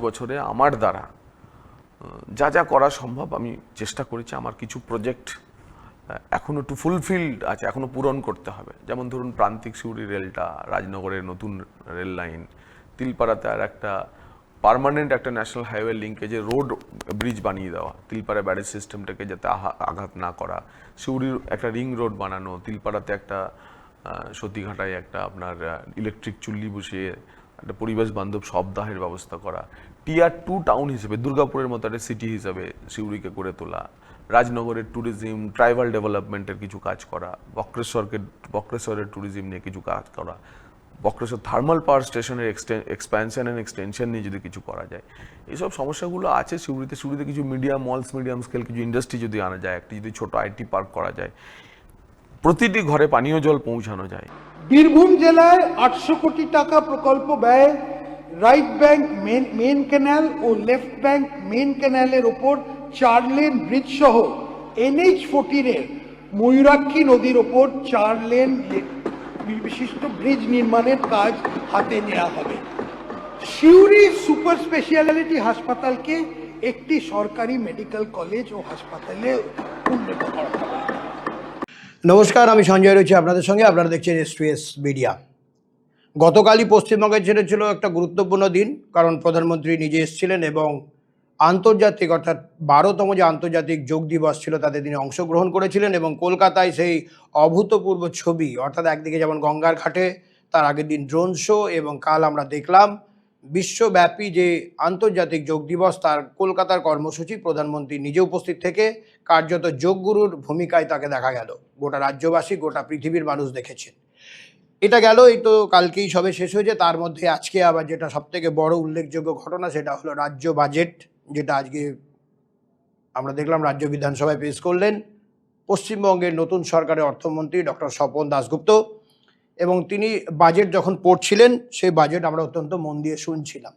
বছরে আমার দ্বারা যা যা করা সম্ভব আমি চেষ্টা করেছি। আমার কিছু প্রজেক্ট এখনো একটু ফুলফিলড আছে, এখনো পূরণ করতে হবে। যেমন ধরুন প্রান্তিক সিউড়ি রেলটা, রাজনগরের নতুন রেল লাইন, তিলপাড়াতে আর একটা পার্মানেন্ট একটা ন্যাশনাল হাইওয়ে লিঙ্কেজে রোড ব্রিজ বানিয়ে দেওয়া, তিলপাড়া ব্যারেজ সিস্টেমটাকে যাতে আঘাত না করা, সিউড়ির একটা রিং রোড বানানো, তিলপাড়াতে একটা সতীঘাটায় একটা আপনার ইলেকট্রিক চুল্লি বসিয়ে একটা পরিবেশ বান্ধব শবদাহের ব্যবস্থা করা, টিয়ার 2 টাউন হিসেবে দুর্গাপুরের মতো একটা সিটি হিসেবে সিউড়িকে গড়ে তোলা, রাজনগরের ট্যুরিজম ট্রাইবাল ডেভেলপমেন্টের কিছু কাজ করা, বক্রেশ্বরের ট্যুরিজম নিয়ে কিছু কাজ করা, বক্রেশ্বর থার্মাল পাওয়ার স্টেশনের এক্সপ্যানশন অ্যান্ড এক্সটেনশন নিয়ে যদি কিছু করা যায়। এইসব সমস্যাগুলো আছে সিউড়িতে কিছু মিডিয়াম স্কেল কিছু ইন্ডাস্ট্রি যদি আনা যায়, একটি যদি ছোট আইটি পার্ক করা যায়, প্রতিটি ঘরে পানীয় জল পৌঁছানো যায়। বীরভূম জেলায় 800 কোটি টাকা প্রকল্প ব্যয় রাইট ব্যাংক মেন ক্যানাল ও লেফট ব্যাংক মেন ক্যানালের ওপর 4 লেন ব্রিজ সহ NH14 এর ময়ূরাক্ষী নদীর ওপর 4 লেন বিশিষ্ট ব্রিজ নির্মাণের কাজ হাতে নেওয়া হবে। সিউড়ি সুপার স্পেশালিটি হাসপাতালকে একটি সরকারি মেডিকেল কলেজ ও হাসপাতালে উন্নীত করা হবে। নমস্কার, আমি সঞ্জয় রয়েছি আপনাদের সঙ্গে। আপনারা দেখছেন STS মিডিয়া। গতকালই পশ্চিমবঙ্গে ছিল একটা গুরুত্বপূর্ণ দিন, কারণ প্রধানমন্ত্রী নিজে এসেছিলেন এবং আন্তর্জাতিক অর্থাৎ 12তম যে আন্তর্জাতিক যোগ দিবস ছিল তাতে তিনি অংশগ্রহণ করেছিলেন এবং কলকাতায় সেই অভূতপূর্ব ছবি, অর্থাৎ একদিকে যেমন গঙ্গার ঘাটে, তার আগের দিন ড্রোন শো এবং কাল আমরা দেখলাম বিশ্বব্যাপী যে আন্তর্জাতিক যোগ দিবস তার কলকাতার কর্মসূচি, প্রধানমন্ত্রী নিজে উপস্থিত থেকে কার্যত যোগগুরুর ভূমিকায় তাকে দেখা গেল। গোটা রাজ্যবাসী, গোটা পৃথিবীর মানুষ দেখেছেন। এটা গেল, এই তো কালকেই সবে শেষ হয়েছে। তার মধ্যে আজকে আবার যেটা সবথেকে বড় উল্লেখযোগ্য ঘটনা, সেটা হলো রাজ্য বাজেট, যেটা আজকে আমরা দেখলাম রাজ্য বিধানসভায় পেশ করলেন পশ্চিমবঙ্গের নতুন সরকারের অর্থমন্ত্রী ডক্টর স্বপন দাশগুপ্ত। এবং তিনি বাজেট যখন পড়ছিলেন সেই বাজেট আমরা অত্যন্ত মন দিয়ে শুনছিলাম।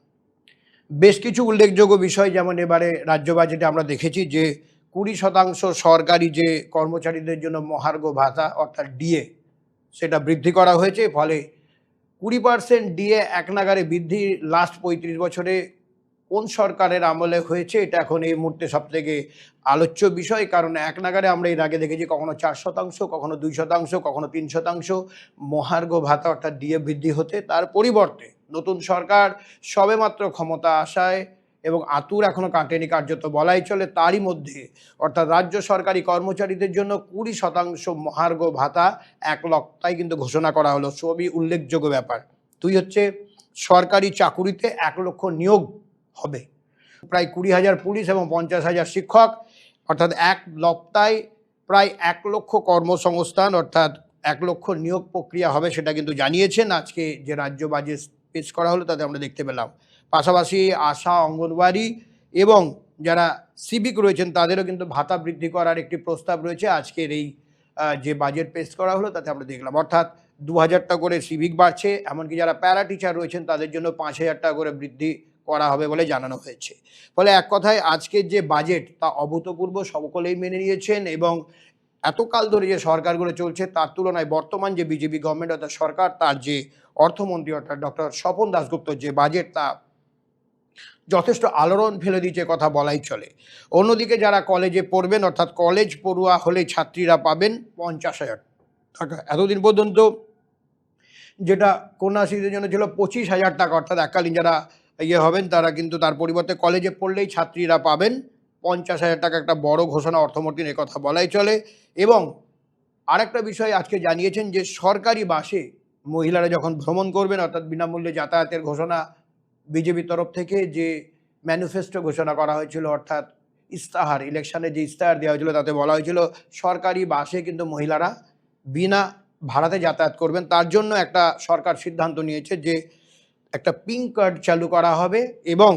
বেশ কিছু উল্লেখযোগ্য বিষয়, যেমন এবারে রাজ্য বাজেটে আমরা দেখেছি যে 20% সরকারি যে কর্মচারীদের জন্য মহার্ঘ ভাতা অর্থাৎ ডিএ সেটা বৃদ্ধি করা হয়েছে। ফলে 20% ডিএ এক নাগারে বৃদ্ধি লাস্ট 35 বছরে কোন সরকারের আমলে হয়েছে, এটা এখন এই মুহূর্তে সবথেকে আলোচ্য বিষয়। কারণ এক নাগারে আমরা এর আগে দেখেছি কখনো 4%, কখনো 2%, কখনো 3% মহার্ঘ ভাতা অর্থাৎ ডিএ বৃদ্ধি হতে। তার পরিবর্তে নতুন সরকার সবেমাত্র ক্ষমতা আসায় এবং আতুর এখনো কাটেনি কার্যত বলাই চলে, তারই মধ্যে অর্থাৎ রাজ্য সরকারি কর্মচারীদের জন্য 20% মহার্ঘ ভাতা 1 লক্ষটাই কিন্তু ঘোষণা করা হলো। সবই উল্লেখযোগ্য ব্যাপার। হচ্ছে সরকারি চাকুরিতে 1 লক্ষ নিয়োগ হবে, প্রায় 20,000 পুলিশ এবং 50,000 শিক্ষক, অর্থাৎ 1 লক্ষটায় প্রায় 1 লক্ষ কর্মসংস্থান অর্থাৎ 1 লক্ষ নিয়োগ প্রক্রিয়া হবে, সেটা কিন্তু জানিয়েছেন আজকে যে রাজ্য বাজেট পেশ করা হলো তাতে আমরা দেখতে পেলাম। পাশাপাশি আশা, অঙ্গনওয়াড়ি এবং যারা সিভিক রয়েছেন তাদেরও কিন্তু ভাতা বৃদ্ধি করার একটি প্রস্তাব রয়েছে আজকের এই যে বাজেট পেশ করা হলো তাতে আমরা দেখলাম। অর্থাৎ 2,000 টাকা করে সিভিক বাড়ছে, এমনকি যারা প্যারা টিচার রয়েছেন তাদের জন্য 5,000 টাকা করে বৃদ্ধি করা হবে বলে জানানো হয়েছে। ফলে এক কথায় আজকের যে বাজেট তা অভূতপূর্ব, সকলেই মেনে নিয়েছেন এবং এতকাল ধরে যে সরকারগুলো চলছে তার তুলনায় বর্তমান যে বিজেপি গভর্নমেন্ট অর্থাৎ সরকার, তার যে অর্থমন্ত্রী অর্থাৎ ডক্টর স্বপন দাশগুপ্ত যে বাজেট, তা যথেষ্ট আলোড়ন ফেলে দিচ্ছে কথা বলাই চলে। অন্যদিকে যারা কলেজে পড়বেন অর্থাৎ কলেজ পড়ুয়া হলে ছাত্রীরা পাবেন 50,000 টাকা। এতদিন পর্যন্ত যেটা কন্যাশ্রীদের জন্য ছিল 25,000 টাকা, অর্থাৎ এককালীন যারা হবেন তারা কিন্তু তার পরিবর্তে কলেজে পড়লেই ছাত্রীরা পাবেন 50,000 টাকা। একটা বড় ঘোষণা অর্থমন্ত্রীর কথা বলাই চলে। এবং আরেকটা বিষয় আজকে জানিয়েছেন যে সরকারি বাসে মহিলারা যখন ভ্রমণ করবেন অর্থাৎ বিনামূল্যে যাতায়াতের ঘোষণা বিজেপির তরফ থেকে যে ম্যানিফেস্টো ঘোষণা করা হয়েছিল, অর্থাৎ ইস্তাহার, ইলেকশনে যে ইস্তাহার দেওয়া হয়েছিল তাতে বলা হয়েছিল সরকারি বাসে কিন্তু মহিলারা বিনা ভাড়াতে যাতায়াত করবেন। তার জন্য একটা সরকার সিদ্ধান্ত নিয়েছে যে একটা পিঙ্ক কার্ড চালু করা হবে এবং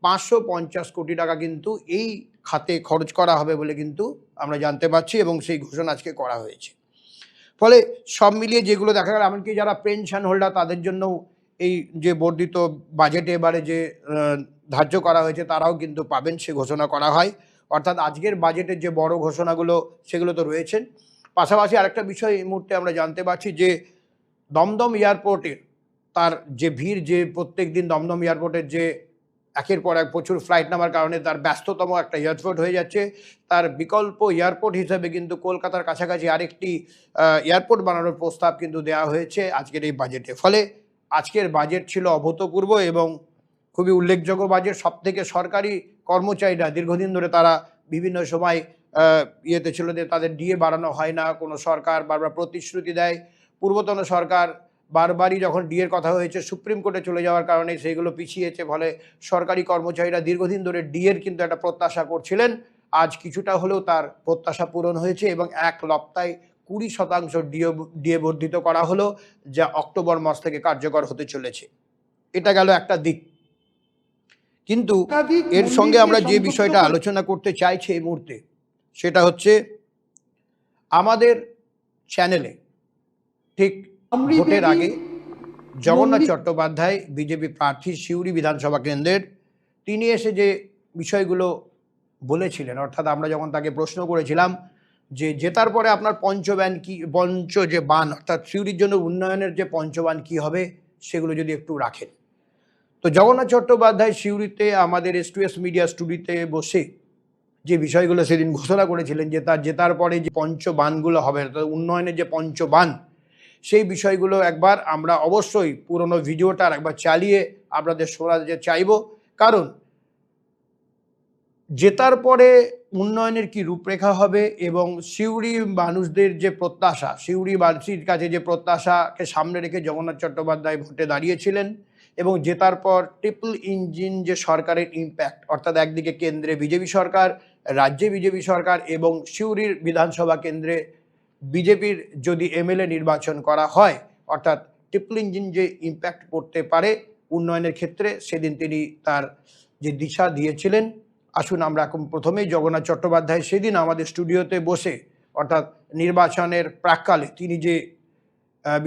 550 কোটি টাকা কিন্তু এই খাতে খরচ করা হবে বলে কিন্তু আমরা জানতে পারছি এবং সেই ঘোষণা আজকে করা হয়েছে। ফলে সব মিলিয়ে যেগুলো দেখা গেল, এমনকি যারা পেনশন হোল্ডার তাদের জন্য এই যে বর্ধিত বাজেটে এবারে যে ধার্য করা হয়েছে তারাও কিন্তু পাবেন, সে ঘোষণা করা হয়। অর্থাৎ আজকের বাজেটের যে বড় ঘোষণাগুলো সেগুলো তো রয়েছেন। পাশাপাশি আরেকটা বিষয় এই মুহূর্তে আমরা জানতে পারছি যে দমদম এয়ারপোর্টের তার যে ভিড়, যে প্রত্যেক দিন দমদম এয়ারপোর্টের যে একের পর এক প্রচুর ফ্লাইট নামার কারণে তার ব্যস্ততম একটা এয়ারপোর্ট হয়ে যাচ্ছে। তার বিকল্প এয়ারপোর্ট হিসেবে কিন্তু কলকাতার কাছাকাছি আরেকটি এয়ারপোর্ট বানানোর প্রস্তাব কিন্তু দেওয়া হয়েছে আজকের এই বাজেটে। ফলে আজকের বাজেট ছিল অভূতপূর্ব এবং খুবই উল্লেখযোগ্য বাজেট। সবথেকে সরকারি কর্মচারীরা দীর্ঘদিন ধরে তারা বিভিন্ন সময় ইয়েতে ছিল যে তাদের ডিএ বাড়ানো হয় না, কোনো সরকার বারবার প্রতিশ্রুতি দেয়। পূর্বতন সরকার বারবারই যখন ডিএর কথা হয়েছে সুপ্রিম কোর্টে চলে যাওয়ার কারণে সেইগুলো পিছিয়েছে। ফলে সরকারি কর্মচারীরা দীর্ঘদিন ধরে ডিএর কিন্তু একটা প্রত্যাশা করছিলেন। আজ কিছুটা হলেও তার প্রত্যাশা পূরণ হয়েছে এবং এক লপ্তায় 20% ডিএ বর্ধিত করা হলো, যা অক্টোবর মাস থেকে কার্যকর হতে চলেছে। এটা গেল একটা দিক। কিন্তু একাধিক এর সঙ্গে মন্দিরকে আমরা যে সংযুক্ত বিষয়টা করে- আলোচনা করতে চাইছি এই মুহূর্তে, সেটা হচ্ছে আমাদের চ্যানেলে ঠিক আমরি ভোটের দেবী আগে জগন্নাথ মন্দির- চট্টোপাধ্যায় বিজেপি প্রার্থী সিউড়ি বিধানসভা কেন্দ্রের, তিনি এসে যে বিষয়গুলো বলেছিলেন, অর্থাৎ আমরা যখন তাকে প্রশ্ন করেছিলাম যে জেতার পরে আপনার পঞ্চবান কি, পঞ্চ যে বান অর্থাৎ সিউড়ির জন্য উন্নয়নের যে পঞ্চবান কি হবে সেগুলো যদি একটু রাখেন। তো জগন্নাথ চট্টোপাধ্যায় সিউড়িতে আমাদের S2S মিডিয়া স্টুডিওতে বসে যে বিষয়গুলো সেদিন ঘোষণা করেছিলেন যে তার জেতার পরে যে পঞ্চবানগুলো হবে, অর্থাৎ উন্নয়নের যে পঞ্চবান, সেই বিষয়গুলো একবার আমরা অবশ্যই পুরনো ভিডিওটা একবার চালিয়ে আপনাদের শোনাতে চাইব। কারণ জেতার পরে উন্নয়নের কি রূপরেখা হবে এবং সিউড়ি মানুষদের যে প্রত্যাশা, সিউড়ি বাসীর কাছে যে প্রত্যাশাকে সামনে রেখে জগন্নাথ চট্টোপাধ্যায় ভোটে দাঁড়িয়েছিলেন এবং জেতার পর ট্রিপল ইঞ্জিন যে সরকারের ইম্প্যাক্ট, অর্থাৎ একদিকে কেন্দ্রে বিজেপি সরকার, রাজ্যে বিজেপি সরকার এবং সিউড়ির বিধানসভা কেন্দ্রে বিজেপির যদি এমএলএ নির্বাচন করা হয়, অর্থাৎ ট্রিপল ইঞ্জিন যে ইম্প্যাক্ট করতে পারে উন্নয়নের ক্ষেত্রে, সেদিন তিনি তার যে দিশা দিয়েছিলেন। আসুন আমরা এখন প্রথমেই জগন্নাথ চট্টোপাধ্যায় সেদিন আমাদের স্টুডিওতে বসে, অর্থাৎ নির্বাচনের প্রাক্কালে তিনি যে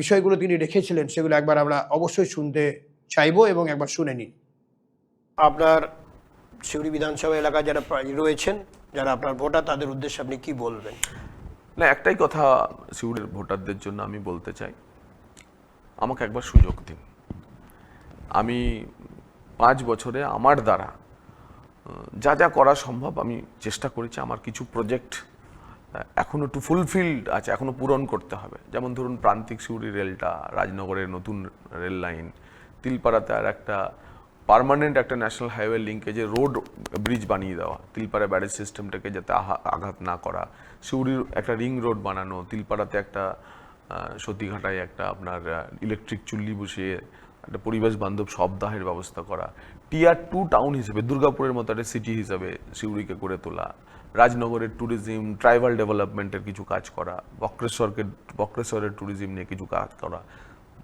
বিষয়গুলো তিনি রেখেছিলেন সেগুলো একবার আমরা অবশ্যই শুনতে চাইবো এবং একবার শুনে নিন। আপনার সিউড়ি বিধানসভা এলাকায় যারা রয়েছেন, যারা আপনার ভোটার, তাদের উদ্দেশ্যে আপনি কি বলবেন? না, একটাই কথা সিউড়ির ভোটারদের জন্য আমি বলতে চাই, আমাকে একবার সুযোগ দিন। আমি 5 বছরে আমার দ্বারা যা যা করা সম্ভব আমি চেষ্টা করেছি। আমার কিছু প্রজেক্ট এখনো টু ফুলফিলড আছে, এখনো পূরণ করতে হবে। যেমন ধরুন প্রান্তিক সিউড়ি রেলটা, রাজনগরের নতুন রেল লাইন, তিলপাড়াতে আর একটা পার্মানেন্ট একটা ন্যাশনাল হাইওয়ে লিঙ্কেজে রোড ব্রিজ বানিয়ে দেওয়া, তিলপাড়া ব্যারেজ সিস্টেমটাকে যাতে আঘাত না করা, সিউড়ির একটা রিং রোড বানানো, তিলপাড়াতে একটা সতীঘাটায় একটা আপনার ইলেকট্রিক চুল্লি বসিয়ে একটা পরিবেশ বান্ধব সপ্তাহের ব্যবস্থা করা, টিয়ার 2 টাউন হিসেবে দুর্গাপুরের মতো একটা সিটি হিসেবে সিউড়িকে করে তোলা, রাজনগরের ট্যুরিজম ট্রাইবাল ডেভেলপমেন্টের কিছু কাজ করা, বক্রেশ্বরের ট্যুরিজম নিয়ে কিছু কাজ করা,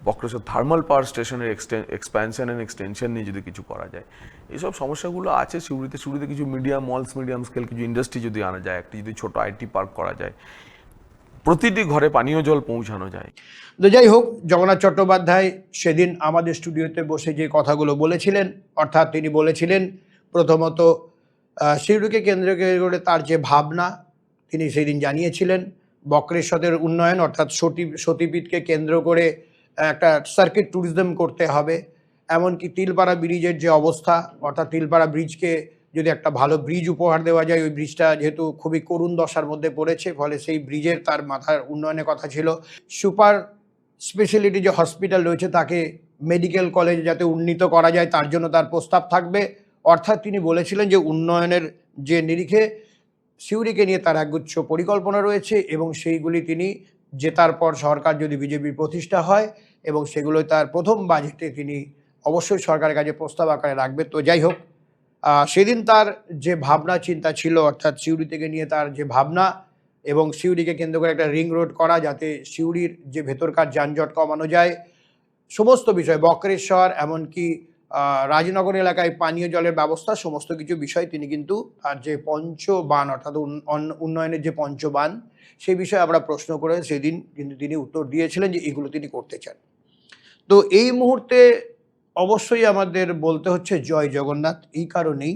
বক্রেশ্বর থার্মাল পাওয়ার স্টেশনের এক্সপ্যানশন অ্যান্ড এক্সটেনশন নিয়ে যদি কিছু করা যায়। এইসব সমস্যাগুলো আছে সিউড়িতে কিছু মিডিয়াম স্কেল কিছু ইন্ডাস্ট্রি যদি আনা যায়, একটি যদি ছোট আইটি পার্ক করা যায়, প্রতিটি ঘরে পানীয় জল পৌঁছানো যায়। তো যাই হোক, জগন্নাথ চট্টোপাধ্যায় সেদিন আমাদের স্টুডিওতে বসে যে কথাগুলো বলেছিলেন, অর্থাৎ তিনি বলেছিলেন প্রথমত সিউড়িকে কেন্দ্র করে তার যে ভাবনা তিনি সেদিন জানিয়েছিলেন, বক্রেশ্বরের উন্নয়ন অর্থাৎ সতীপীঠকে কেন্দ্র করে একটা সার্কিট ট্যুরিজম করতে হবে। এমনকি তিলপাড়া ব্রিজের যে অবস্থা, অর্থাৎ তিলপাড়া ব্রিজকে যদি একটা ভালো ব্রিজ উপহার দেওয়া যায়, ওই ব্রিজটা যেহেতু খুবই করুণ দশার মধ্যে পড়েছে, ফলে সেই ব্রিজের তার মাথার উন্নয়নের কথা ছিল। সুপার স্পেশালিটি যে হসপিটাল রয়েছে তাকে মেডিকেল কলেজ যাতে উন্নীত করা যায় তার জন্য তার প্রস্তাব থাকবে। অর্থাৎ তিনি বলেছিলেন যে উন্নয়নের যে নিরিখে সিউড়িকে নিয়ে তার একগুচ্ছ পরিকল্পনা রয়েছে এবং সেইগুলি তিনি জেতার পর সরকার যদি বিজেপির প্রতিষ্ঠা হয় এবং সেগুলো তার প্রথম বাজেটে তিনি অবশ্যই সরকারের কাছে প্রস্তাব আকারে রাখবে। তো যাই হোক, সেদিন তার যে ভাবনা চিন্তা ছিল, অর্থাৎ সিউড়ি থেকে নিয়ে তার যে ভাবনা এবং সিউড়িকে কেন্দ্র করে একটা রিং রোড করা যাতে সিউড়ির যে ভেতরকার যানজট কমানো যায়, সমস্ত বিষয়, বক্রেশ্বর এমনকি রাজনগর এলাকায় পানীয় জলের ব্যবস্থা, সমস্ত কিছু বিষয় তিনি কিন্তু তার যে পঞ্চবান অর্থাৎ উন্নয়নের যে পঞ্চবান সেই বিষয়ে আমরা প্রশ্ন করে সেদিন কিন্তু তিনি উত্তর দিয়েছিলেন যে এগুলো তিনি করতে চান। তো এই মুহূর্তে অবশ্যই আমাদের বলতে হচ্ছে জয় জগন্নাথ, এই কারণেই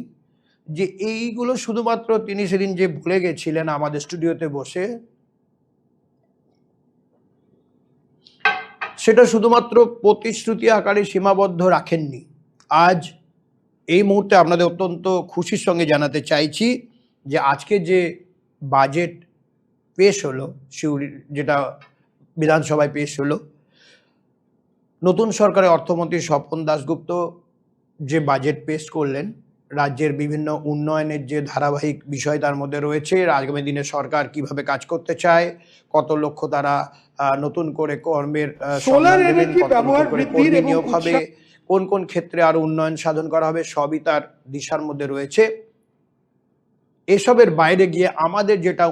যে এইগুলো শুধুমাত্র তিনি সেদিন যে ভুলে গেছিলেন আমাদের স্টুডিওতে বসে, সেটা শুধুমাত্র প্রতিশ্রুতি আকারে সীমাবদ্ধ রাখেননি। আজ এই মুহূর্তে আপনাদের অত্যন্ত খুশির সঙ্গে জানাতে চাইছি যে আজকে যে বাজেট পেশ হলো সিউড়ি, যেটা বিধানসভায় পেশ হলো, নতুন সরকারের অর্থমন্ত্রী স্বপন দাশগুপ্ত যে বাজেট পেশ করলেন, রাজ্যের বিভিন্ন উন্নয়নের যে ধারাবাহিক বিষয় তার মধ্যে রয়েছে, আগামী দিনে সরকার কিভাবে কাজ করতে চায়, কত লক্ষ তারা নতুন করে কর্মের সোলার সন্ধান দেবেন, এনার্জি কত ব্যবহার নতুন করে বৃদ্ধির কর্মী এবং নিয়োগ হবে, কোন কোন ক্ষেত্রে আরো উন্নয়ন সাধন করা হবে, সবই তার দিশার মধ্যে রয়েছে। এসবের বাইরে গিয়ে আমাদের যেটা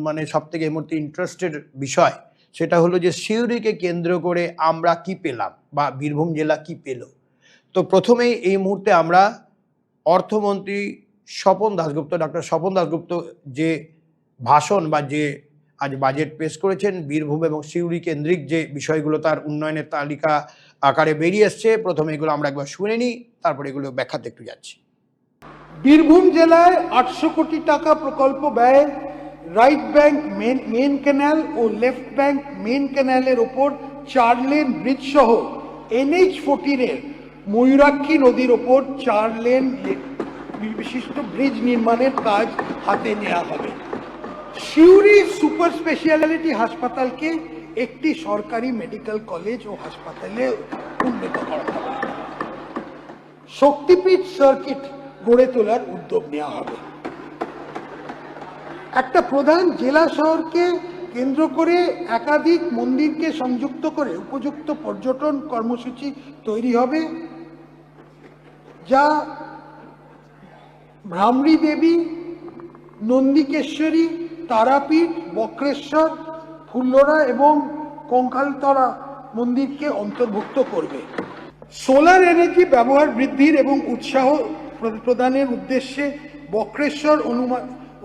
মানে সব থেকে এই মুহূর্তে ইন্টারেস্টেড বিষয়, সেটা হলো যে সিউড়িকে কেন্দ্র করে আমরা কি পেলাম বা বীরভূম জেলা কি পেল। তো প্রথমেই এই মুহূর্তে আমরা অর্থমন্ত্রী স্বপন দাশগুপ্ত, ডক্টর স্বপন দাশগুপ্ত যে ভাষণ বা যে আজ বাজেট পেশ করেছেন, বীরভূম এবং সিউড়ি কেন্দ্রিক যে বিষয়গুলো তার উন্নয়নের তালিকা আকারে বেরিয়ে এসছে, প্রথমে এগুলো আমরা একবার শুনে নিই, তারপরে এগুলো ব্যাখ্যাতে একটু যাচ্ছি। বীরভূম জেলায় 800 কোটি টাকা প্রকল্প ব্যয়ে রাইট ব্যাংক মেন ক্যানাল ও লেফট ব্যাংক মেন ক্যানালের ওপর 4 লেন ব্রিজ সহ NH14 এর ময়ূরাক্ষী নদীর ওপর 4 লেন বিশিষ্ট ব্রিজ নির্মাণের কাজ হাতে নেওয়া হবে। সিউড়ি সুপার স্পেশালিটি হাসপাতালকে একটি সরকারি মেডিকেল কলেজ ও হাসপাতালে উন্নীত করা হবে। শক্তিপীঠ সার্কিট গড়ে তোলার উদ্যোগ নেওয়া হবে। একটা প্রধান জেলা শহরকে কেন্দ্র করে একাধিক মন্দিরকে সংযুক্ত করে উপযুক্ত পর্যটন কর্মসূচি তৈরি হবে, যা ভ্রামরী দেবী, নন্দিকেশ্বরী, তারাপীঠ, বক্রেশ্বর, ফুল্লরা এবং কঙ্কালতলা মন্দিরকে অন্তর্ভুক্ত করবে। সোলার এনার্জি ব্যবহার বৃদ্ধির এবং উৎসাহ প্রদানের উদ্দেশ্যে বক্রেশ্বর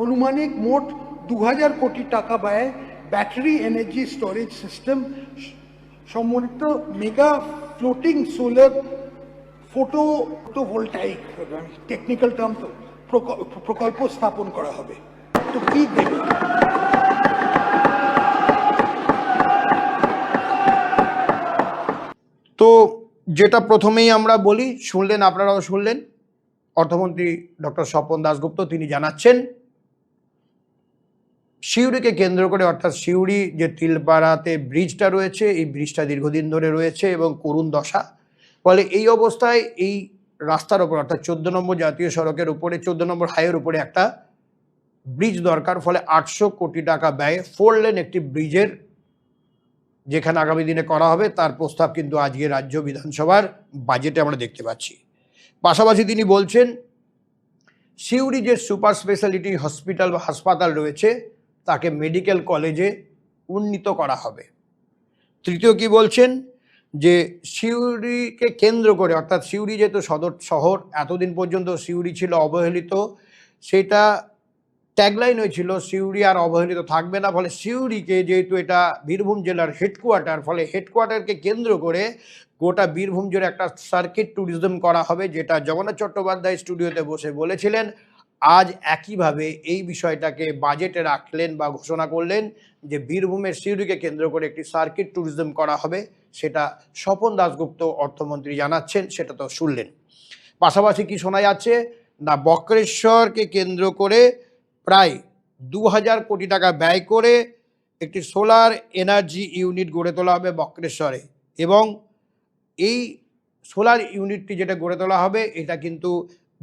অনুমানিক মোট 2000 কোটি টাকা ব্যয়ে ব্যাটারি এনার্জি স্টোরেজ সিস্টেম সমন্বিত mega floating solar photovoltaic technical term প্রকল্প স্থাপন করা হবে। তো কি দেবে? তো যেটা প্রথমেই আমরা বলি, শুনলেন, আপনারাও শুনলেন, অর্থমন্ত্রী ডক্টর স্বপন দাশগুপ্ত তিনি জানাচ্ছেন সিউড়িকে কেন্দ্র করে, অর্থাৎ সিউড়ি যে তিলপাড়াতে ব্রিজটা রয়েছে, এই ব্রিজটা দীর্ঘদিন ধরে রয়েছে এবং করুণ দশা। ফলে এই অবস্থায় এই রাস্তার ওপর, অর্থাৎ 14 নম্বর জাতীয় সড়কের উপরে, 14 নম্বর হাইয়ের উপরে একটা ব্রিজ দরকার। ফলে 800 কোটি টাকা ব্যয়ে 4 লেন একটি ব্রিজের যেখানে আগামী দিনে করা হবে, তার প্রস্তাব কিন্তু আজকে রাজ্য বিধানসভার বাজেটে আমরা দেখতে পাচ্ছি। পাশাপাশি তিনি বলছেন সিউড়ি যে সুপার স্পেশালিটি হসপিটাল বা হাসপাতাল রয়েছে তাকে মেডিকেল কলেজে উন্নীত করা হবে। তৃতীয় কি বলছেন, যে সিউড়িকে কেন্দ্র করে, অর্থাৎ সিউড়ি যেহেতু সদর শহর, এতদিন পর্যন্ত সিউড়ি ছিল অবহেলিত, সেটা ট্যাগলাইন হয়েছিল সিউড়ি আর অবহেলিত থাকবে না। ফলে সিউড়িকে, যেহেতু এটা বীরভূম জেলার হেডকোয়ার্টার, ফলে হেডকোয়ার্টারকে কেন্দ্র করে গোটা বীরভূম জুড়ে একটা সার্কিট ট্যুরিজম করা হবে, যেটা জগন্নাথ চট্টোপাধ্যায় স্টুডিওতে বসে বলেছিলেন। আজ একইভাবে এই বিষয়টাকে বাজেটে রাখলেন বা ঘোষণা করলেন যে বীরভূমের সিউড়িকে কেন্দ্র করে একটি সার্কিট ট্যুরিজম করা হবে, সেটা স্বপন দাশগুপ্ত অর্থমন্ত্রী জানাচ্ছেন, সেটা তো শুনলেন। পাশাপাশি কি শোনা যাচ্ছে না, বক্রেশ্বরকে কেন্দ্র করে প্রায় 2000 কোটি টাকা ব্যয় করে একটি সোলার এনার্জি ইউনিট গড়ে তোলা হবে বক্রেশ্বরে, এবং এই সোলার ইউনিটটি যেটা গড়ে তোলা হবে এটা কিন্তু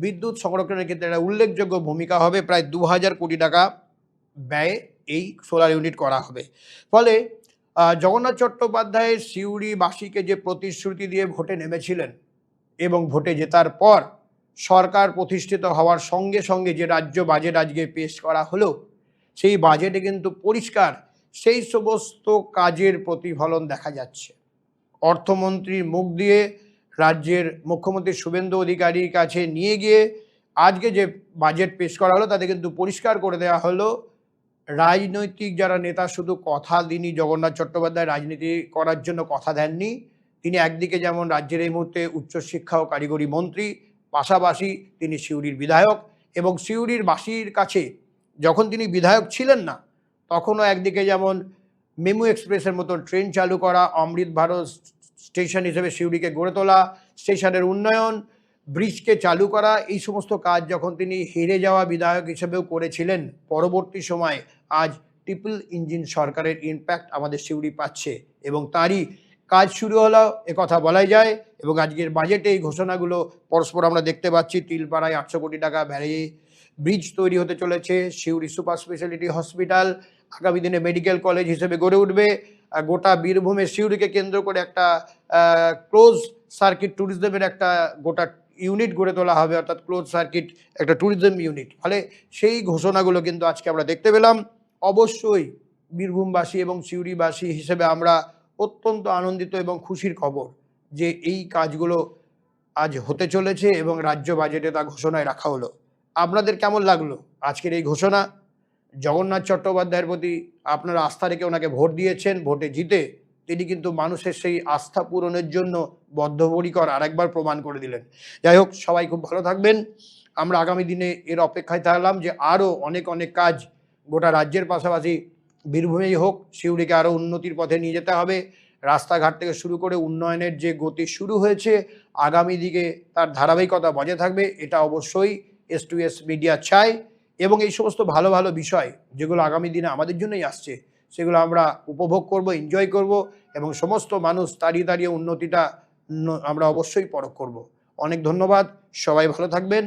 বিদ্যুৎ সংরক্ষণের ক্ষেত্রে একটা উল্লেখযোগ্য ভূমিকা হবে। প্রায় 2000 কোটি টাকা ব্যয়ে এই সোলার ইউনিট করা হবে। ফলে জগন্নাথ চট্টোপাধ্যায়ের সিউড়িবাসীকে যে প্রতিশ্রুতি দিয়ে ভোটে নেমেছিলেন এবং ভোটে জেতার পর সরকার প্রতিষ্ঠিত হওয়ার সঙ্গে সঙ্গে যে রাজ্য বাজেট আজকে পেশ করা হলো, সেই বাজেটে কিন্তু পরিষ্কার সেই সমস্ত কাজের প্রতিফলন দেখা যাচ্ছে। অর্থমন্ত্রীর মুখ দিয়ে রাজ্যের মুখ্যমন্ত্রী শুভেন্দু অধিকারীর কাছে নিয়ে গিয়ে আজকে যে বাজেট পেশ করা হলো তাতে কিন্তু পরিষ্কার করে দেওয়া হলো রাজনৈতিক যারা নেতা শুধু কথা দিনই, জগন্নাথ চট্টোপাধ্যায় রাজনীতি করার জন্য কথা দেননি। তিনি একদিকে যেমন রাজ্যের এই মুহূর্তে উচ্চশিক্ষা ও কারিগরি মন্ত্রী, পাশাপাশি তিনি সিউড়ির বিধায়ক, এবং সিউড়ির বাসীর কাছে যখন তিনি বিধায়ক ছিলেন না তখনও একদিকে যেমন মেমু এক্সপ্রেসের মতো ট্রেন চালু করা, অমৃত ভারত স্টেশন হিসেবে সিউড়িকে গড়ে তোলা, স্টেশনের উন্নয়ন, ব্রিজকে চালু করা, এই সমস্ত কাজ যখন তিনি হেরে যাওয়া বিধায়ক হিসেবেও করেছিলেন, পরবর্তী সময় আজ ট্রিপল ইঞ্জিন সরকারের ইমপ্যাক্ট আমাদের সিউড়ি পাচ্ছে এবং তারই কাজ শুরু হলো কথা বলাই যায়। এবং আজকের বাজেটে এই ঘোষণাগুলো পরস্পর আমরা দেখতে পাচ্ছি। তিলপাড়ায় 800 কোটি টাকা ব্যয়ে ব্রিজ তৈরি হতে চলেছে। সিউড়ি সুপার স্পেশালিটি হসপিটাল আগামী দিনে মেডিকেল কলেজ হিসেবে গড়ে উঠবে। গোটা বীরভূমে সিউড়িকে কেন্দ্র করে একটা ক্লোজ সার্কিট ট্যুরিজমের একটা গোটা ইউনিট গড়ে তোলা হবে, অর্থাৎ ক্লোজ সার্কিট একটা ট্যুরিজম ইউনিট। ফলে সেই ঘোষণাগুলো কিন্তু আজকে আমরা দেখতে পেলাম। অবশ্যই বীরভূমবাসী এবং সিউড়িবাসী হিসেবে আমরা অত্যন্ত আনন্দিত এবং খুশির খবর যে এই কাজগুলো আজ হতে চলেছে এবং রাজ্য বাজেটে তা ঘোষণায় রাখা হলো। আপনাদের কেমন লাগলো আজকের এই ঘোষণা? জগন্নাথ চট্টোপাধ্যায়ের প্রতি আপনারা আস্থা রেখে ওনাকে ভোট দিয়েছেন, ভোটে জিতে তিনি কিন্তু মানুষের সেই আস্থা পূরণের জন্য বদ্ধপরিকর আরেকবার প্রমাণ করে দিলেন। যাই হোক, সবাই খুব ভালো থাকবেন। আমরা আগামী দিনে এর অপেক্ষায় থাকলাম যে আরও অনেক অনেক কাজ গোটা রাজ্যের পাশাপাশি বীরভূমেই হোক, সিউড়িকে আরও উন্নতির পথে নিয়ে যেতে হবে। রাস্তাঘাট থেকে শুরু করে উন্নয়নের যে গতি শুরু হয়েছে, আগামী দিকে তার ধারাবাহিকতা বজায় থাকবে, এটা অবশ্যই S2S মিডিয়া চায়। এবং এই সমস্ত ভালো ভালো বিষয় যেগুলো আগামী দিনে আমাদের জন্যই আসছে, সেগুলো আমরা উপভোগ করব, এনজয় করব এবং সমস্ত মানুষ দাঁড়িয়ে দাঁড়িয়ে উন্নতিটা আমরা অবশ্যই পরখ করব। অনেক ধন্যবাদ, সবাই ভালো থাকবেন।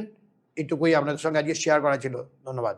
এটুকুই আপনাদের সঙ্গে আজকে শেয়ার করা ছিল। ধন্যবাদ।